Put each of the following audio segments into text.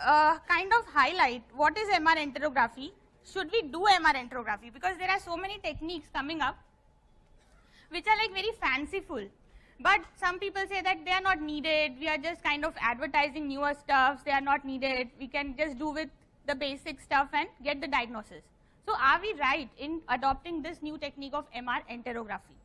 kind of highlight what is MR enterography. Should we do MR enterography? Because there are so many techniques coming up which are like very fanciful, but some people say that they are not needed, we are just kind of advertising newer stuffs, they are not needed, we can just do with the basic stuff and get the diagnosis. So are we right in adopting this new technique of MR enterography?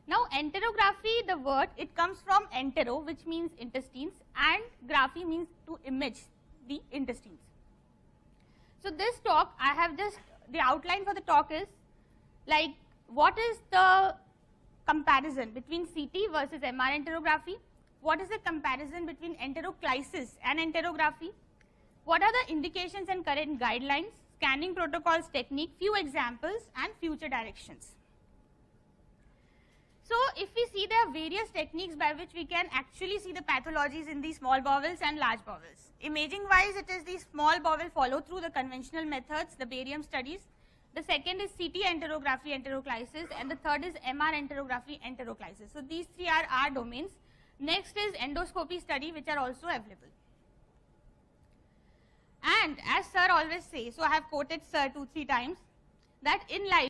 Now enterography, the word, it comes from entero, which means intestines, and graphy means to image the intestines. So this talk, I have just, the outline for the talk is like what is the comparison between CT versus MR enterography, what is the comparison between enteroclysis and enterography, what are the indications and current guidelines, scanning protocols, technique, few examples and future directions. So if we see, there are various techniques by which we can actually see the pathologies in the small bowels and large bowels. Imaging wise, it is the small bowel follow through the conventional methods, the barium studies. The second is CT enterography, enteroclysis, and the third is MR enterography, enteroclysis. So these three are our domains. Next is endoscopy study, which are also available. And as sir always says, so I have quoted sir 2-3 times, that in life